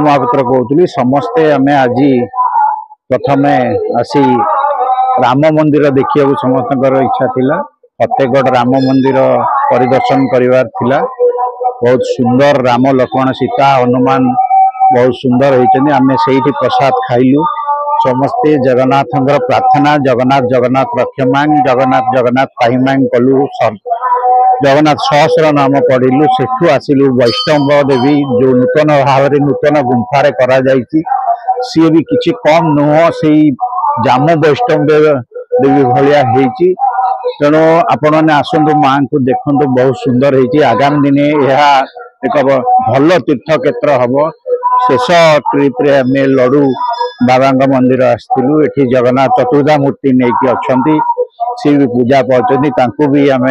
महापुत्र कहूली समस्ते आम आज प्रथम आसी राम मंदिर देखा समस्त इच्छा थिला फतेहगढ़ राम मंदिर परिदर्शन करिवार थिला। बहुत सुंदर राम लक्ष्मण सीता हनुमान बहुत सुंदर होती आम से प्रसाद खाइलु समस्ते जगन्नाथ प्रार्थना जगन्नाथ जगन्नाथ रक्षमांग जगन्नाथ जगन्नाथ पाहिमांग कलु जगन्नाथ सहस्र नाम पढ़िलु सेठू आसिलु वैष्णव देवी जो नूतन भाव नूतन गुंफारे करा जायछि सी भी किसी कम नुह से जाम वैष्णव देवी भाया तेणु आपण मैंने आसतु माँ को देखु बहुत सुंदर होती आगामी दिने यह एक भल तीर्थ क्षेत्र हम शेष ट्रिप रे आम लडू बाबा मंदिर आसलु ये जगन्नाथ चतुर्धा मूर्ति नहीं अच्छा सी भी पूजा पाँच भी आम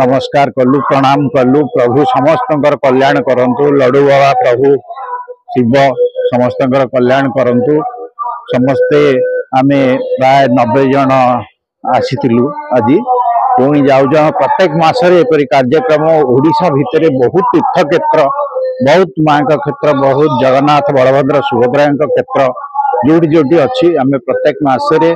नमस्कार कलु प्रणाम कलु प्रभु समस्त कल्याण करंतु लडू बाबा प्रभु शिव समस्त कल्याण करंतु समस्ते आमे प्राय 90 जन आसीलु आज पुणी जाऊ प्रत्येक मासरे एपरी कार्यक्रम ओडिशा भितर बहुत तीर्थ क्षेत्र बहुत माँ का क्षेत्र बहुत जगन्नाथ बलभद्र सुभद्रा क्षेत्र जोटी जोटी अच्छी आम प्रत्येक मासरे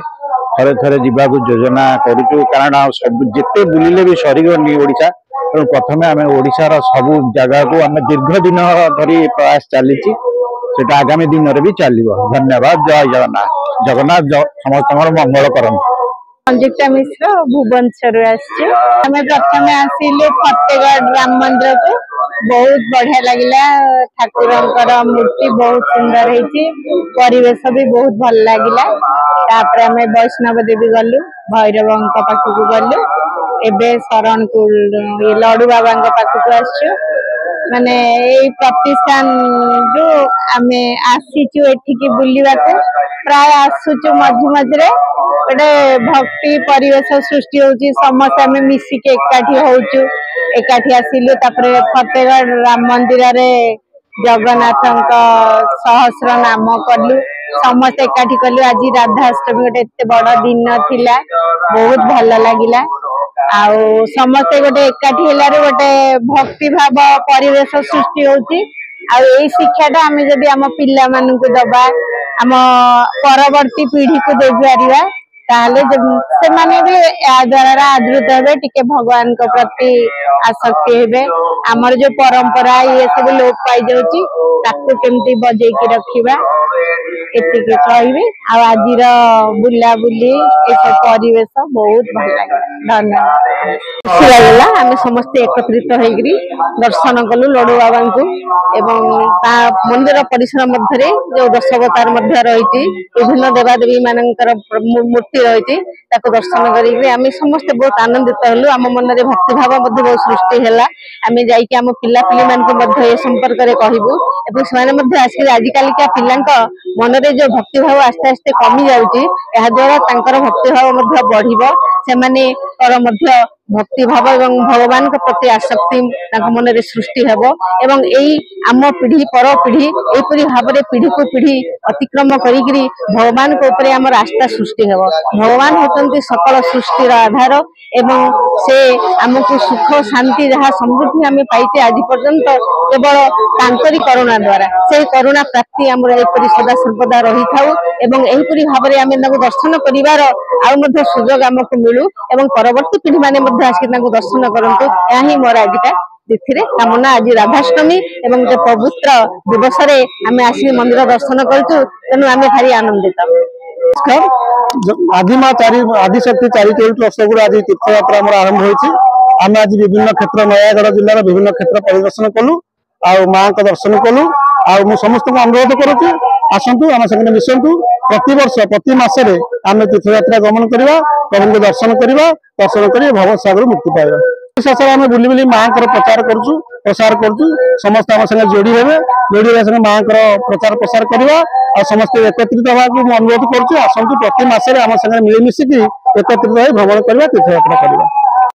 थरे थरे जीवाक योजना करूँ कारण सब जिते बुलिले भी सरीगनी ओडिशा तेणु प्रथम आम ओडिशार सबू जगह को आम दीर्घ दिन धरी प्रयास चली आगामी दिन में भी चलो। धन्यवाद। जय जगन्नाथ। जगन्नाथ समस्त मंगल करम। संजुक्ता मिश्र भुवनेश्वर आम प्रथम आसिलु फतेहगढ़ राम मंदिर को बहुत बढ़िया लगला ठाकुर मूर्ति बहुत सुंदर परिवेश भी बहुत भल लगला तापर आम वैष्णव देवी गलु भैरव पाखक गलु एवं शरणकुल लडू बाबा पाखक आसु माने प्रतिष्ठान जो आम आसीचु एठिकी बुलवा प्राय आसुचु मझे मझे गोटे भक्ति परिवेश सृष्टि होची समस्त आम मिसिके एकाठी होचु एकाठी आसिलु तापर फतेहगढ़ राम मंदिर रे जगन्नाथ सहस्र नाम कलु समस्त एकाठी कलु आज राधाष्टमी गोटे एते बड़ दिन थिला बहुत भल लगिला आउ समस्ते गोटे एकाठी हेलारे गोटे भक्ति भाव परिवेश सृष्टि होची आ एई शिक्षाटा आम जदि आम पिला मानकु दबा आम परवर्ती पीढ़ी को दे पारिबा ताले से माने भी या द्वारा आदृत हेबे टिके भगवान को प्रति आसक्ति हेबे आमर जो परंपरा ये सब लोप पाई जाउची ताकू केमती बजै के रखिबा एति के कहबे आ आजिर बुला बुली ए सब परिवेश बहुत भल लागे। धन्यवाद। आम समस्त एकत्रित होइग्री दर्शन कलु लडू बाबा को एवं ता मंदिर परिसर मध्य जो 10 अवतार मध्य रही विभिन्न देवादेवी मानकर मूर्ति रही दर्शन करी आम समस्त बहुत आनंदित हलु आम मन में भक्तिभाव बहुत सृष्टि है आम जाइए आम पिला पिली मान ए संपर्क में कहबू एवं आसिक आजिकालिका पिला मन में जो भक्तिभाव आस्ते आस्ते कमी जाऊँगी द्वारा भक्तिभाव बढ़ से भक्तिभाव एवं भगवान के प्रति आसक्ति मन में सृष्टि हेब एवं यही आम पीढ़ी पर पीढ़ी यहपरी भाव में पीढ़ी को पीढ़ी अतिक्रम करी भगवान को ऊपर आम आस्था सृष्टि हेब। भगवान होती सकल सृष्टिर आधार एवं से आमको सुख शांति जहाँ समृद्धि आम पाइचे आज पर्यंत केवल तांकरी करुणा द्वारा से करुणा प्राप्ति आम सदा सर्वदा रही था एवं यहपरी भाव में आम दर्शन कर सुजोग आमको मिलू एवं परवर्ती पीढ़ी मैंने आसिक दर्शन करंतु यह ही मोर आजिका तिथि कामना आज राधाष्टमी एवं जो पवित्र दिवस आम आसिक मंदिर दर्शन करूँ तेणु आम भारी आनंदित। आदिशक्ति चैरिटेबल ट्रस्ट आज तीर्थ यात्रा आरंभ होती आम आज विभिन्न क्षेत्र नयागढ़ जिलार विभिन्न क्षेत्र परिदर्शन कलु आ माँ का दर्शन कलु आ समस्त अनुरोध करुँ आसतु आम संगे मिशंतु प्रति वर्ष प्रति मासरे आम तीर्थ यात्रा गमन करवा प्रभु को दर्शन करवा दर्शन कर भव सागर मुक्ति पाइबा शेष आम बुली बुली माँ प्रचार करुँ प्रसार करुँ समस्त आम संगे जोड़ी हे जोड़ी संगे माँ प्रचार प्रसार करवा आ समस्त एकत्रित होगा अनुरोध करुँ आसतु प्रति मासरे आम संगे मिलमिशिकी एकत्रित हो भ्रमण करवा तीर्थ यात्रा करवा।